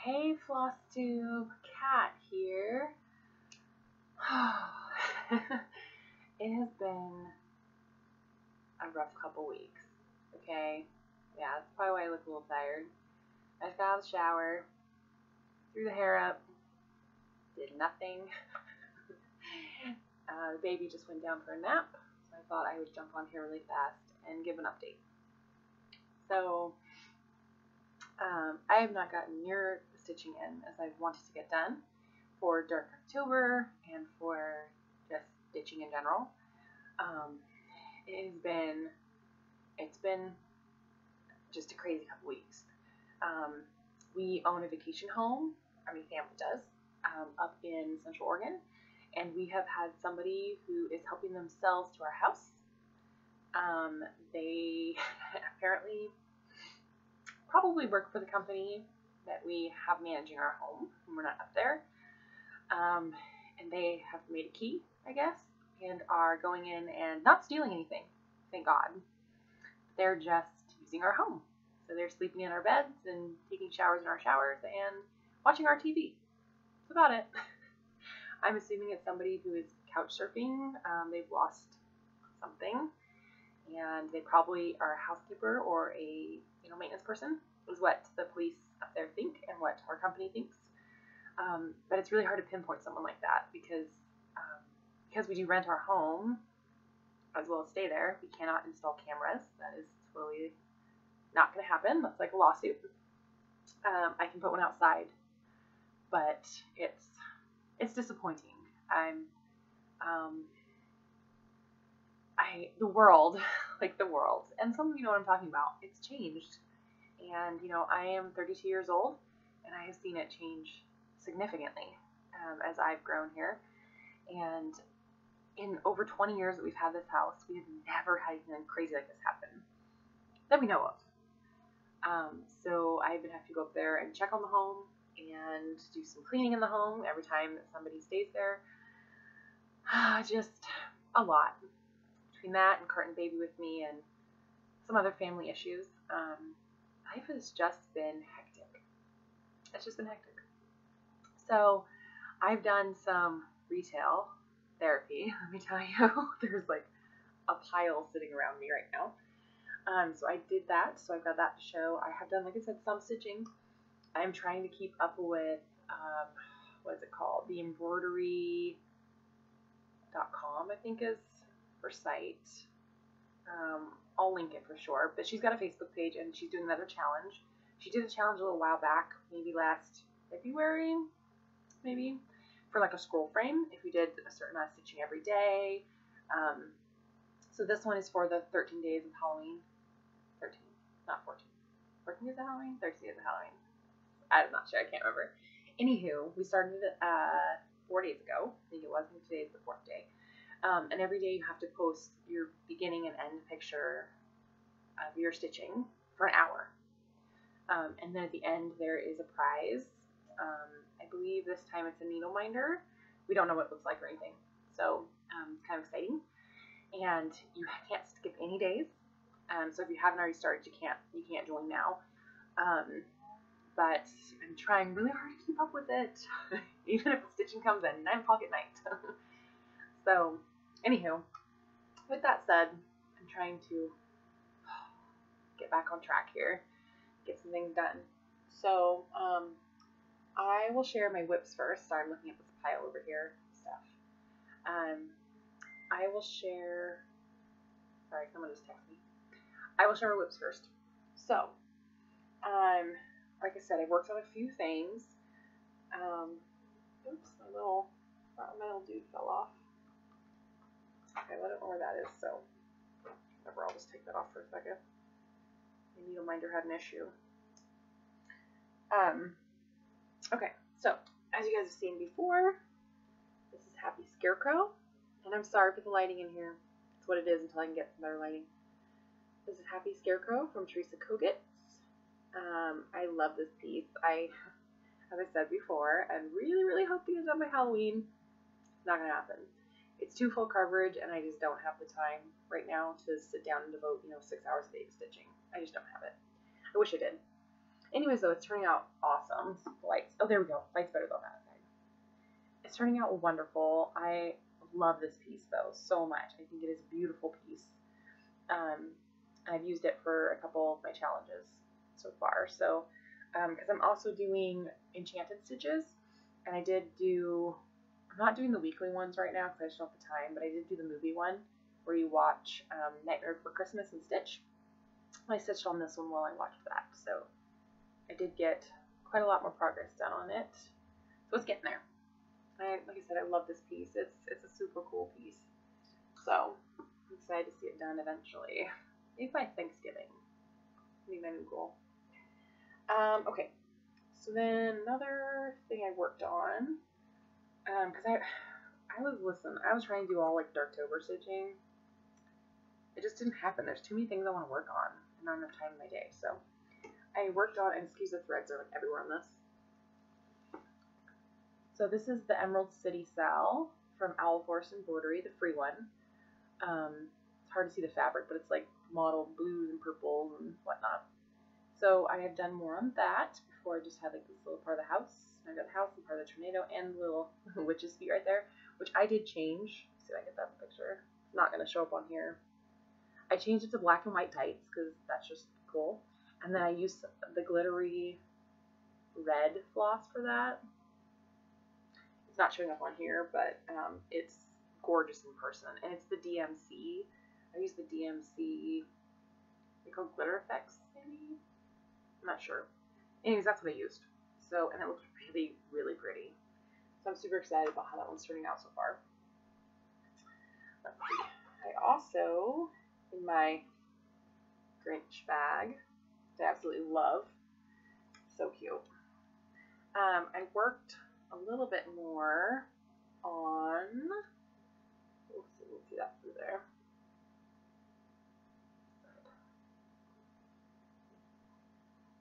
Hey Flosstube, Cat here. It has been a rough couple weeks, okay? Yeah, that's probably why I look a little tired. I just got out of the shower, threw the hair up, did nothing. The baby just went down for a nap, so I thought I would jump on here really fast and give an update. So, I have not gotten near the stitching in as I've wanted to get done for Dark October and for just stitching in general. It's been just a crazy couple weeks. We own a vacation home, I mean family does, up in Central Oregon, and we have had somebody who is helping themselves to our house. They apparently probably work for the company that we have managing our home when we're not up there. And they have made a key, I guess, and are going in and not stealing anything, thank God. They're just using our home. So they're sleeping in our beds and taking showers in our showers and watching our TV. That's about it. I'm assuming it's somebody who is couch surfing. They've lost something, and they probably are a housekeeper or a maintenance person, is what the police up there think and what our company thinks. But it's really hard to pinpoint someone like that because we do rent our home as well as stay there. We cannot install cameras. That is totally not going to happen. That's like a lawsuit. I can put one outside, but it's disappointing. The world, like the world, and some of you know what I'm talking about. It's changed, and I am 32 years old, and I have seen it change significantly as I've grown here. And in over 20 years that we've had this house, we have never had anything crazy like this happen that we know of. So I've been having to go up there and check on the home and do some cleaning in the home every time that somebody stays there. Just a lot. Between that and carting baby with me and some other family issues, life has just been hectic. It's just been hectic. So I've done some retail therapy. Let me tell you, there's like a pile sitting around me right now. So I did that. So I've got that to show. I have done, like I said, some stitching. I'm trying to keep up with, what is it called? The embroidery.com, I think is her site. I'll link it for sure. But she's got a Facebook page and she's doing another challenge. She did a challenge a little while back, maybe last February, maybe, for like a scroll frame, if you did a certain amount of stitching every day. So this one is for the 13 days of Halloween. 13, not 14. 14 days of Halloween? 13 days of Halloween. I'm not sure, I can't remember. Anywho, we started it 4 days ago. I think it was, and today's the 4th day. And every day you have to post your beginning and end picture of your stitching for an hour. And then at the end there is a prize. I believe this time it's a needle minder. We don't know what it looks like or anything. So it's kind of exciting. And you can't skip any days. So if you haven't already started, you can't join now. But I'm trying really hard to keep up with it, even if the stitching comes at 9 o'clock at night. So, anywho, with that said, I'm trying to get back on track here, get some things done. So, I will share my whips first. Sorry, I'm looking at this pile over here, stuff. I will share, sorry, someone just texted me. I will share my whips first. So, like I said, I worked on a few things. Oops, my little dude fell off. Okay, I don't know where that is, so whatever, I'll just take that off for a second. My needle minder had an issue. Okay, so as you guys have seen before, this is Happy Scarecrow, and I'm sorry for the lighting in here. It's what it is until I can get some better lighting. This is Happy Scarecrow from Teresa Kogutz. I love this piece. As I said before, I'm really, really hoping it's done by Halloween. It's not gonna happen. It's too full coverage, and I just don't have the time right now to sit down and devote, 6 hours a day to stitching. I just don't have it. I wish I did. Anyways, though, it's turning out awesome. Lights. Oh, there we go. Lights better than that side. It's turning out wonderful. I love this piece, though, so much. I think it is a beautiful piece. I've used it for a couple of my challenges so far. So, because I'm also doing enchanted stitches, and I did do, I'm not doing the weekly ones right now because I just don't have the time, but I did do the movie one where you watch Nightmare Before Christmas and stitch. I stitched on this one while I watched that, so I did get quite a lot more progress done on it. So it's getting there. Like I said, I love this piece. It's a super cool piece. So I'm excited to see it done eventually. Maybe by Thanksgiving. Maybe my new goal. Okay. So then another thing I worked on, because I was trying to do all like Darktober stitching. It just didn't happen. There's too many things I want to work on and not enough time in my day. So I worked on, and excuse the threads are like everywhere on this. So this is the Emerald City Sal from Owl Forest Embroidery, the free one. It's hard to see the fabric, but it's like mottled blues and purples and whatnot. So I have done more on that before. I just had like this little part of the house. I got the house and part of the tornado and the little witch's feet right there, which I did change. Let's see if I get that picture. It's not going to show up on here. I changed it to black and white tights because that's just cool. And then I used the glittery red floss for that. It's not showing up on here, but it's gorgeous in person. And it's the DMC. I used the DMC, they call glitter effects, maybe? I'm not sure. Anyways, that's what I used. So, and it looks really, really pretty. So I'm super excited about how that one's turning out so far. Let's see. I also, in my Grinch bag, that I absolutely love, so cute. I worked a little bit more on, we'll see that through there.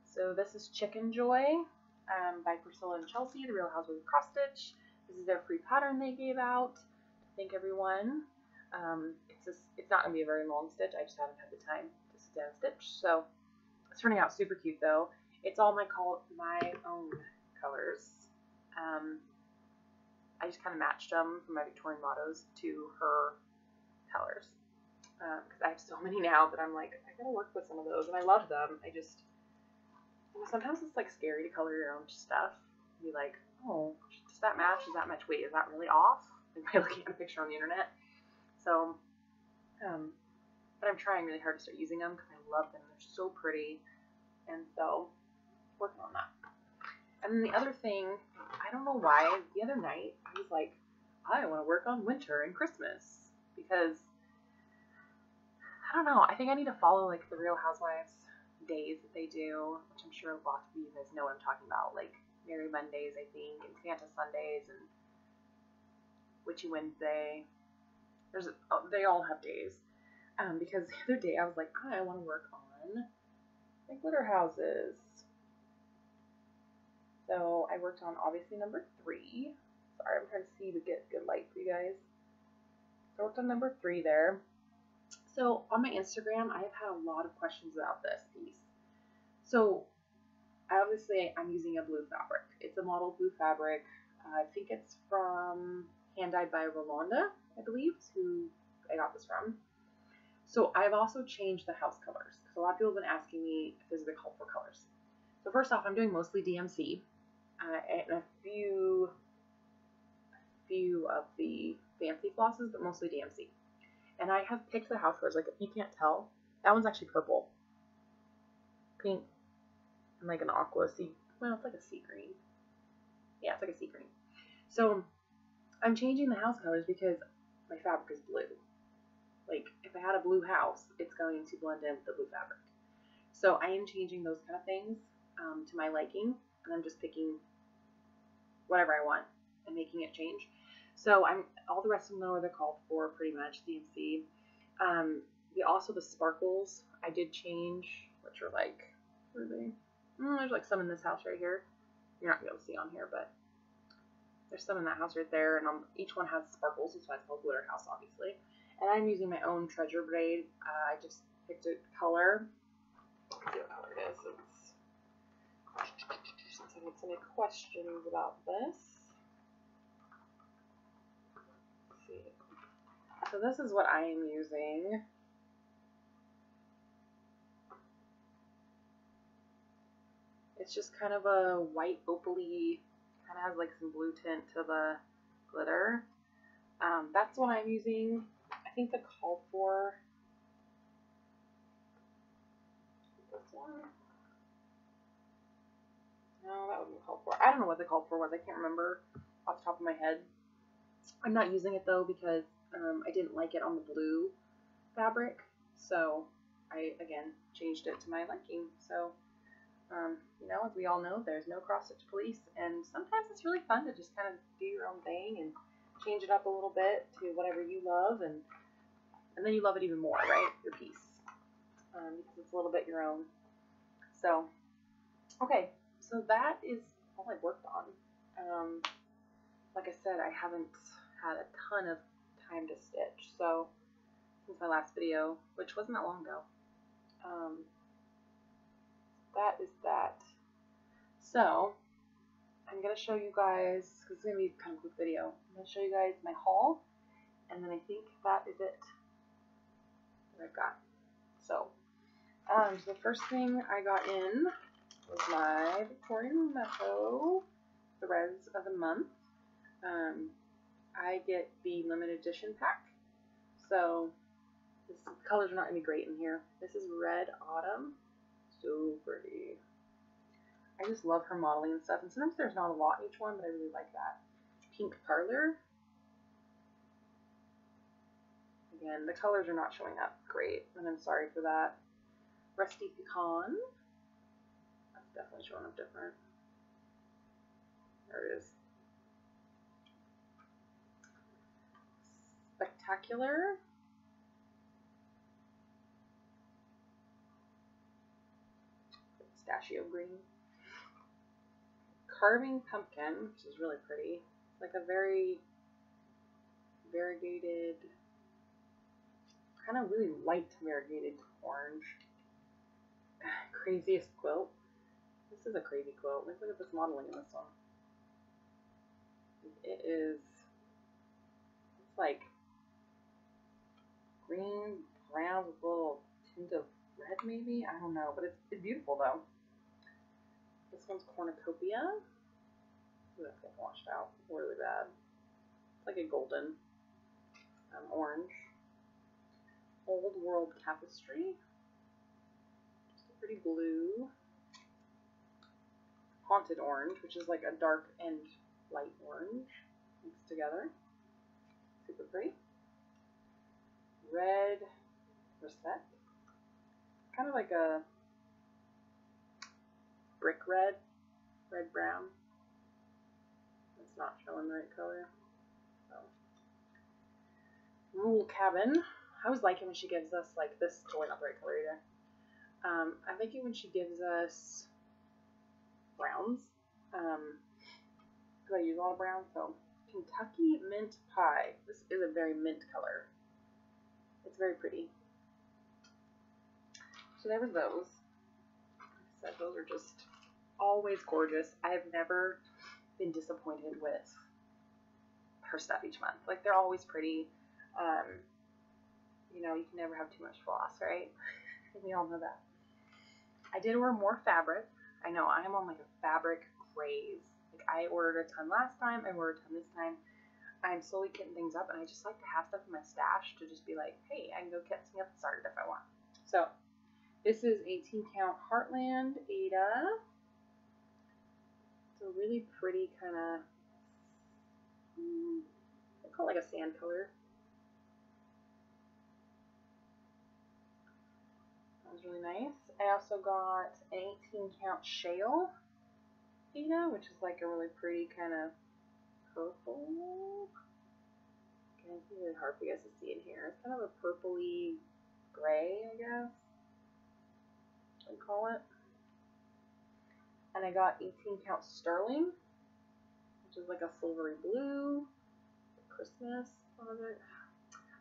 So this is Chicken Joy by Priscilla and Chelsea, the Real Housewives of Cross Stitch. This is their free pattern they gave out. Thank everyone. It's not going to be a very long stitch. I just haven't had the time to sit down and stitch. So it's turning out super cute though. It's all my own colors. I just kind of matched them from my Victorian mottos to her colors. Because I have so many now that I'm like, I gotta work with some of those, and I love them. Sometimes it's like scary to color your own stuff. Be like, oh, does that match? Does that match? Wait, is that really off? Like by looking at a picture on the internet. So, but I'm trying really hard to start using them because I love them. They're so pretty, and so working on that. And then the other thing, I don't know why, the other night I was like, I want to work on winter and Christmas because I don't know. I think I need to follow like the Real Housewives days that they do, which I'm sure lots of you guys know what I'm talking about, like Merry Mondays, I think, and Santa Sundays, and Witchy Wednesday. They all have days. Because the other day I was like, I want to work on my glitter houses. So I worked on obviously number 3. Sorry, I'm trying to see to get good light for you guys. So I worked on number 3 there. So on my Instagram, I have had a lot of questions about this piece. So obviously I'm using a blue fabric. It's a model blue fabric. I think it's from Hand Dyed by Rolanda, I believe, is who I got this from. So I've also changed the house colors because a lot of people have been asking me if this is the call for colors. So first off, I'm doing mostly DMC and a few of the fancy flosses, but mostly DMC. And I have picked the house colors. Like if you can't tell, that one's actually purple, pink, and like an aqua sea. Well, it's like a sea green. Yeah, it's like a sea green. So I'm changing the house colors because my fabric is blue. Like if I had a blue house, it's going to blend in with the blue fabric. So I am changing those kind of things to my liking, and I'm just picking whatever I want and making it change. So all the rest of them know what they're called for, pretty much, DMC. Also the sparkles, I did change, which are like, where are they? There's like some in this house right here. You're not going to be able to see on here, but there's some in that house right there, and each one has sparkles, that's why it's called Glitter House, obviously. And I'm using my own treasure braid. I just picked a color. Let's see what color it is. It's I had so many questions about this. Let's see. So this is what I am using. It's just kind of a white opaly, kind of has like some blue tint to the glitter. That's what I'm using. I think the called for this one. No, that wasn't called for. I don't know what the called for was. I can't remember off the top of my head. I'm not using it though because I didn't like it on the blue fabric, so I again changed it to my liking. So you know, as we all know, there's no cross-stitch police, and sometimes it's really fun to just kind of do your own thing and change it up a little bit to whatever you love, and then you love it even more, right? Your piece, because it's a little bit your own. So, okay, so that is all I've worked on. Like I said, I haven't had a ton of time to stitch, so since my last video, which wasn't that long ago. That is that. So, I'm going to show you guys, because it's going to be kind of a quick video, I'm going to show you guys my haul, and then I think that is it that I've got. So the first thing I got in was my Victorian Meadow Threads of the Month. I get the limited edition pack, so the colors are not going to be great in here. This is Red Autumn. So pretty. I just love her modeling and stuff, and sometimes there's not a lot in each one, but I really like that. Pink Parlor. Again, the colors are not showing up great, and I'm sorry for that. Rusty Pecan. That's definitely showing up different. There it is. Spectacular. Pistachio green. Carving Pumpkin, which is really pretty. It's like a very variegated, kind of really light variegated orange. Craziest quilt. This is a crazy quilt. Let's look at this modeling in this one. It is, it's like green, brown with a little tint of red maybe? I don't know, but it's beautiful though. This one's Cornucopia. Ooh, that's getting washed out really bad. It's like a golden orange. Old World Tapestry. Just a pretty blue. Haunted Orange, which is like a dark and light orange mixed together. Super pretty. Red Russet. Kind of like a brick red, red-brown. It's not showing the right color. So. Rule Cabin. I always like it when she gives us, like, this is totally not the right color either. I like it when she gives us browns. Because I use a lot of brown. So, Kentucky Mint Pie. This is a very mint color. It's very pretty. So there was those. Like I said, those are just always gorgeous. I have never been disappointed with her stuff each month. Like, they're always pretty. You know, you can never have too much floss, right? We all know that. I did order more fabric. I know, I am on like a fabric craze. Like, I ordered a ton last time, I ordered a ton this time. I'm slowly getting things up, and I just like to have stuff in my stash to just be like, hey, I can go get something up and start it if I want. So, this is 18 count Heartland Ada. It's a really pretty kind of, I call it like a sand color. That was really nice. I also got an 18 count Shale Ada, which is like a really pretty kind of purple. Okay, it's really hard for you guys to see it here. It's kind of a purpley gray, I guess I'd call it. And I got 18 count Sterling, which is like a silvery blue. Christmas on it.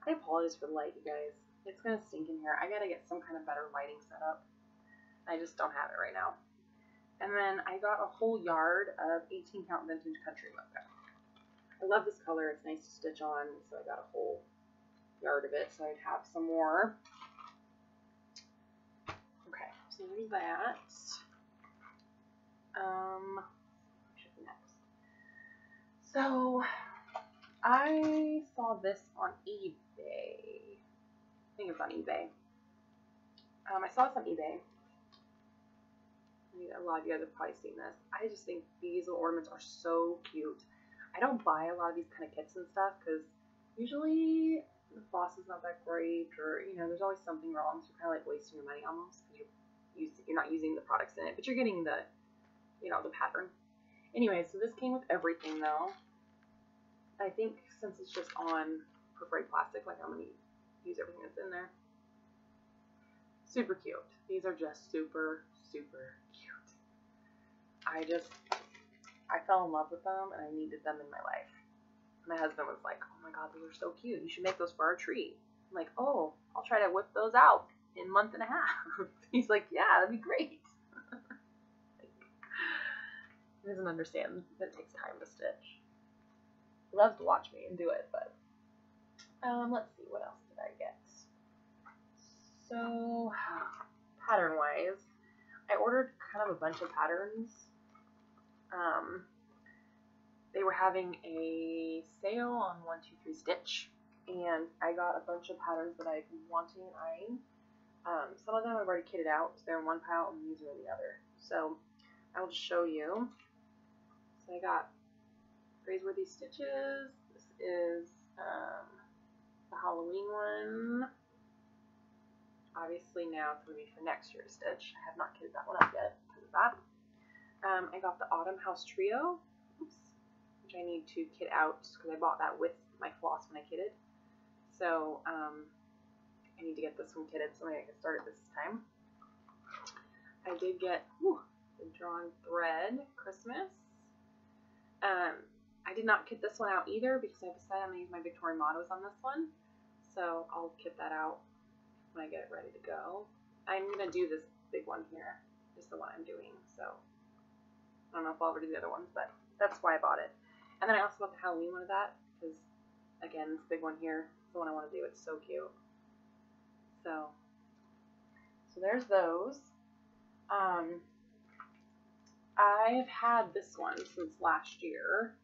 I apologize for the light, you guys. It's gonna stink in here. I gotta get some kind of better lighting set up. I just don't have it right now. And then I got a whole yard of 18 count vintage country mocha. I love this color. It's nice to stitch on, so I got a whole yard of it so I'd have some more. Okay, so there's that. What should be next? So I saw this on eBay. I think it's on eBay. I saw this on eBay. A lot of you guys have probably seen this. I just think these little ornaments are so cute. I don't buy a lot of these kind of kits and stuff because usually the floss is not that great, or there's always something wrong. So you're kind of like wasting your money almost because you're not using the products in it, but you're getting the the pattern. Anyway, so this came with everything though. I think since it's just on perforated plastic, like I'm gonna use everything that's in there. Super cute. These are just super cute. I fell in love with them and I needed them in my life. My husband was like, oh my god, those are so cute. You should make those for our tree. I'm like, oh, I'll try to whip those out in a month and a half. He's like, yeah, that'd be great. He doesn't understand that it takes time to stitch. He loves to watch me and do it, but let's see, what else did I get? So, pattern-wise, I ordered kind of a bunch of patterns. They were having a sale on 1-2-3 Stitch, and I got a bunch of patterns that I've been wanting and eyeing. Some of them I've already kitted out, so they're in one pile, and these are in the other. So, I will just show you. So I got Praiseworthy Stitches. This is the Halloween one. Obviously now it's going to be for next year's stitch. I have not kitted that one up yet because of that. I got the Autumn House Trio, which I need to kit out because I bought that with my floss when I kitted. So I need to get this one kitted so I can get started this time. I did get the Drawn Thread Christmas. I did not kit this one out either because I decided I'm going to use my Victorian mottos on this one. So I'll kit that out when I get it ready to go. I'm going to do this big one here, just the one I'm doing. So I don't know if I'll ever do the other ones, but that's why I bought it. And then I also bought the Halloween one of that because, again, this big one here is the one I want to do. It's so cute. So there's those. I've had this one since last year.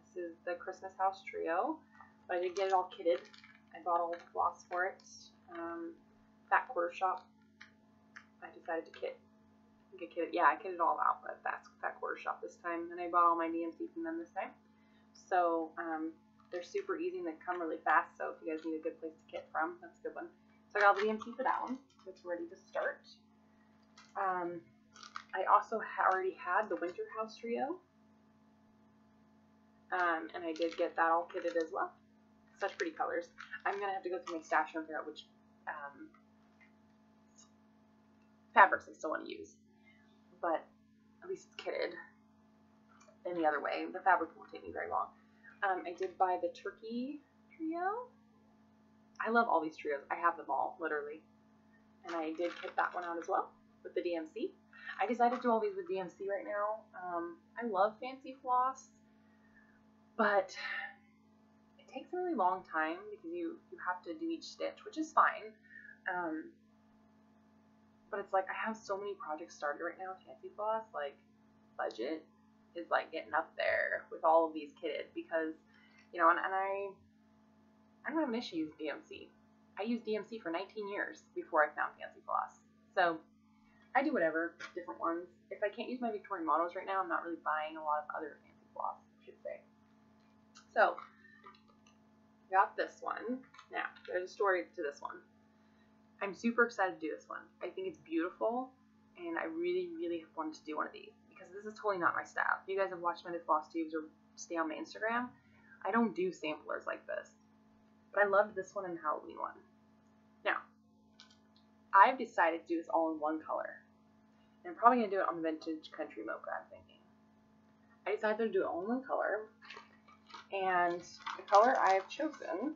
This is the Christmas House Trio, but I did get it all kitted. I bought all the floss for it. Fat Quarter Shop. I decided to get kitted. Yeah, I kitted it all out, but that's Fat Quarter Shop this time. And I bought all my DMC from them this time. So they're super easy and they come really fast. So if you guys need a good place to kit from, that's a good one. So I got all the DMC for that one. It's ready to start. I also already had the Winter House Trio. And I did get that all kitted as well. Such pretty colors. I'm going to have to go through my stash and figure out which fabrics I still want to use. But at least it's kitted in the other way. The fabric won't take me very long. I did buy the Turkey Trio. I love all these trios. I have them all, literally. And I did kit that one out as well with the DMC. I decided to do all these with DMC right now. I love fancy floss, but it takes a really long time because you have to do each stitch, which is fine. But it's like I have so many projects started right now with fancy floss, like budget is like getting up there with all of these kitted because, and I don't have an issue with DMC. I used DMC for 19 years before I found fancy floss. So I do whatever, different ones. If I can't use my Victorian mottos right now, I'm not really buying a lot of other fancy floss, I should say. So, got this one. Now, there's a story to this one. I'm super excited to do this one. I think it's beautiful, and I really, really have wanted to do one of these, because this is totally not my style. If you guys have watched my Flosstubes or stay on my Instagram, I don't do samplers like this. But I loved this one and the Halloween one. Now, I've decided to do this all in one color. And I'm probably going to do it on the Vintage Country Mocha, I'm thinking. I decided to do it all in one color. And the color I have chosen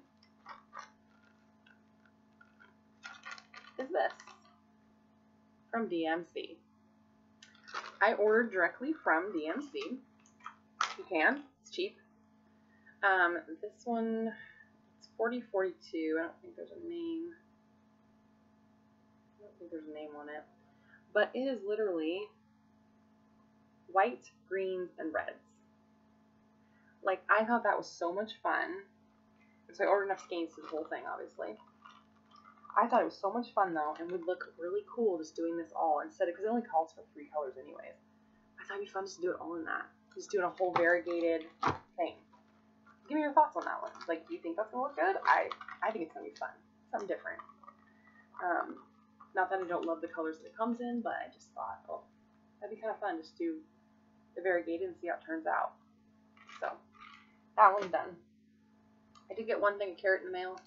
is this. From DMC. I ordered directly from DMC. You can. It's cheap. This one, it's 4042. I don't think there's a name. I don't think there's a name on it. But it is literally white, greens, and reds. Like, I thought that was so much fun. So I ordered enough skeins to the whole thing, obviously. I thought it was so much fun, though, and would look really cool just doing this all instead of, because it only calls for 3 colors anyways. I thought it'd be fun just to do it all in that. Just doing a whole variegated thing. Give me your thoughts on that one. Like, do you think that's going to look good? I think it's going to be fun. Something different. Not that I don't love the colors that it comes in, but I just thought, oh, that'd be kind of fun. Just do the variegated and see how it turns out. So, that one's done. I did get one thing of carrot in the mail.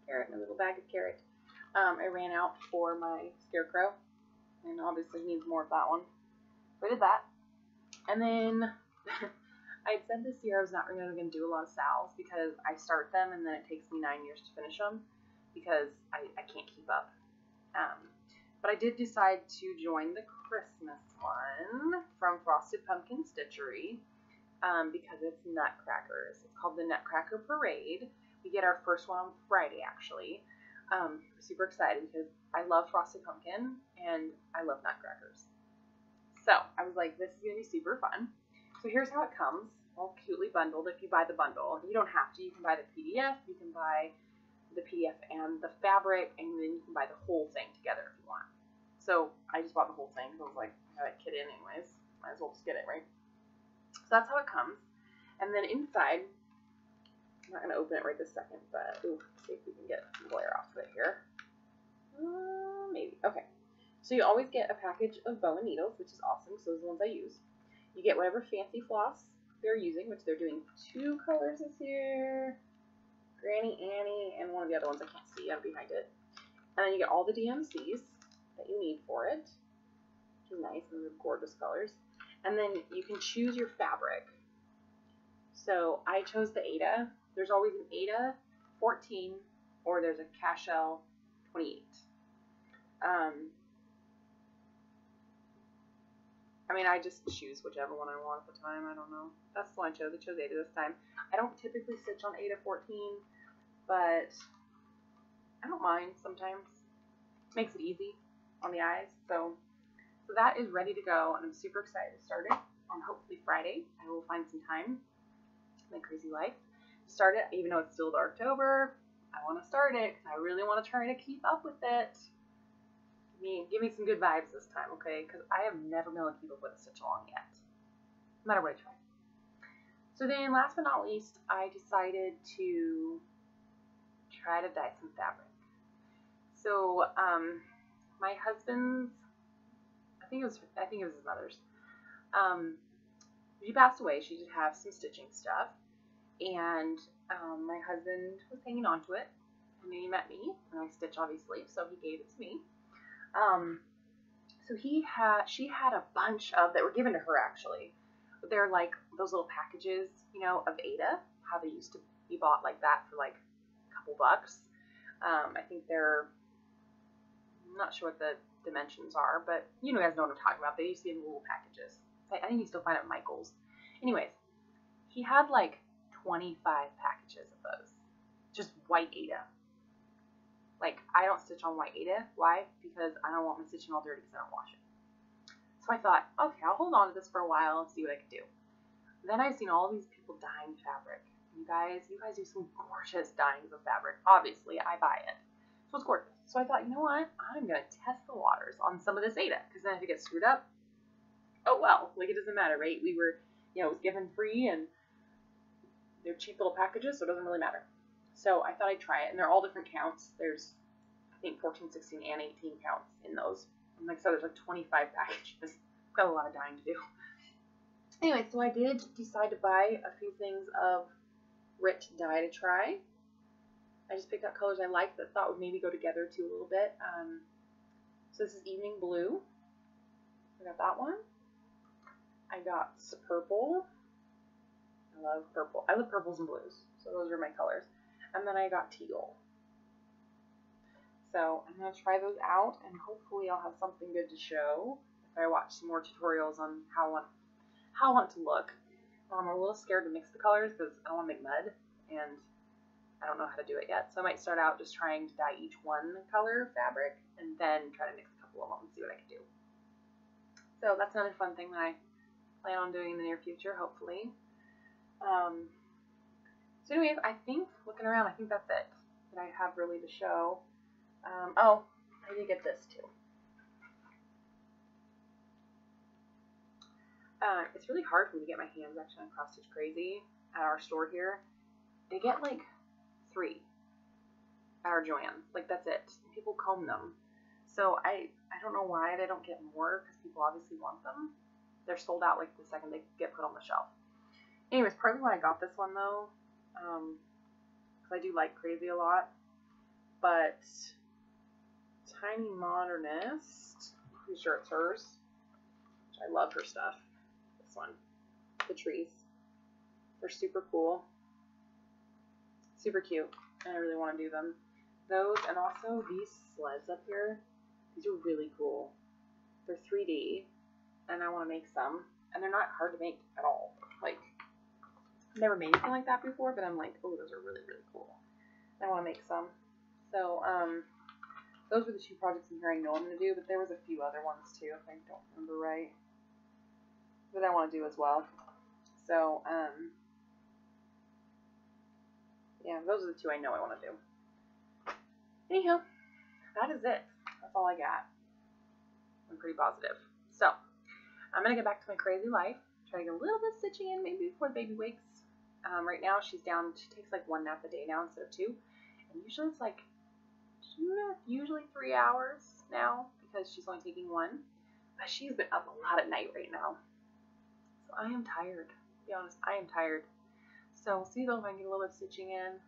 Carrot and a little bag of carrot. I ran out for my scarecrow, and obviously needs more of that one. So I did that. And then I had said this year I was not really going to do a lot of sals because I start them and then it takes me 9 years to finish them because I can't keep up. But I did decide to join the Christmas one from Frosted Pumpkin Stitchery because it's nutcrackers. It's called the Nutcracker Parade. We get our first one on Friday, actually. Super excited because I love Frosted Pumpkin and I love nutcrackers. So I was like, this is going to be super fun. So here's how it comes, all cutely bundled if you buy the bundle. You don't have to. You can buy the PDF. You can buy the PDF and the fabric, and then you can buy the whole thing together if you want. So I just bought the whole thing because I was like, I got a kid in anyways. Might as well just get it, right? So that's how it comes. And then inside, I'm not going to open it right this second, but ooh, see if we can get some glare off of it here. Maybe. Okay. So you always get a package of bow and needles, which is awesome, so those are the ones I use. You get whatever fancy floss they're using, which they're doing 2 colors this year. Granny Annie and one of the other ones I can't see. I'm behind it. And then you get all the DMCs that you need for it. Which is nice, and they're gorgeous colors. And then you can choose your fabric. So I chose the Aida. There's always an Aida 14 or there's a Cashel 28. I mean, I just choose whichever one I want at the time. I don't know. That's the one I chose. I chose Aida this time. I don't typically stitch on Aida 14, but I don't mind sometimes. Makes it easy on the eyes. So that is ready to go, and I'm super excited to start it on hopefully Friday. I will find some time in my crazy life to start it, even though it's still October. I want to start it because I really want to try to keep up with it. Give me some good vibes this time, okay? Because I have never been able to keep up with it stitch along yet, no matter what I try. So then, last but not least, I decided to try to dye some fabric. So, my husband's, I think it was his mother's. She passed away. She did have some stitching stuff, and my husband was hanging on to it, and then he met me, and I stitch obviously, so he gave it to me. So she had a bunch of, that were given to her actually. They're like those little packages, you know, of Aida, how they used to be bought like that for like a couple bucks. I think they're, I'm not sure what the dimensions are, but you guys know what I'm talking about. They used to be in little packages. I think you still find it at Michael's. Anyways, he had like 25 packages of those. Just white Aida. Like, I don't stitch on white Aida. Why? Because I don't want my stitching all dirty because I don't wash it. So I thought, okay, I'll hold on to this for a while and see what I can do. Then I've seen all these people dyeing fabric. You guys do some gorgeous dyings of fabric. Obviously, I buy it. So it's gorgeous. So I thought, you know what? I'm going to test the waters on some of this Aida. Because then if it gets screwed up, oh well. Like, it doesn't matter, right? We were, it was given free and they're cheap little packages, so it doesn't really matter. So I thought I'd try it, and they're all different counts. There's, I think, 14, 16, and 18 counts in those. And like I said, there's like 25 packages. Got a lot of dyeing to do. Anyway, so I did decide to buy a few things of Rit dye to try. I just picked out colors I liked that I thought would maybe go together too a little bit. So this is Evening Blue. I got that one. I got purple. I love purple. I love purples and blues. So those are my colors. And then I got teal. So I'm going to try those out, and hopefully I'll have something good to show I watched some more tutorials on how I want to look. I'm a little scared to mix the colors because I don't want to make mud, and I don't know how to do it yet. So I might start out just trying to dye each one color fabric and then try to mix a couple of them and see what I can do. So that's another fun thing that I plan on doing in the near future, hopefully. So anyways, I think, looking around, I think that's it that I have really to show. Oh, I did get this too. It's really hard for me to get my hands actually on cross stitch crazy at our store here. They get like 3 at our Joann's. Like, that's it. People comb them. So I don't know why they don't get more, because people obviously want them. They're sold out like the second they get put on the shelf. Anyways, partly why I got this one though, because I do like crazy a lot. But Tiny Modernist, I'm pretty sure it's hers. I love her stuff. This one, the trees. They're super cool, super cute, and I really want to do them. Those, and also these sleds up here. These are really cool. They're 3D, and I want to make some. And they're not hard to make at all. Like, I've never made anything like that before, but I'm like, oh, those are really, really cool. I want to make some. So, those were the 2 projects in here I know I'm going to do, but there was a few other ones too, if I don't remember right, that I want to do as well. So, yeah, those are the 2 I know I want to do. Anyhow, that is it. That's all I got. I'm pretty positive. So, I'm going to get back to my crazy life, try to get a little bit of stitching in maybe before the baby wakes. Right now she's down, she takes like 1 nap a day now instead of 2. And usually it's like usually 3 hours now because she's only taking 1. But she's been up a lot at night right now. So I am tired. To be honest, I am tired. So we'll see though if I can get a little bit of stitching in.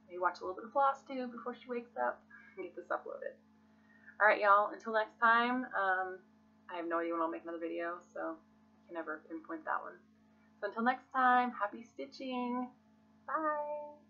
Maybe watch a little bit of Flosstube before she wakes up and get this uploaded. Alright y'all, until next time, I have no idea when I'll make another video, so I can never pinpoint that one. So until next time, happy stitching. Bye.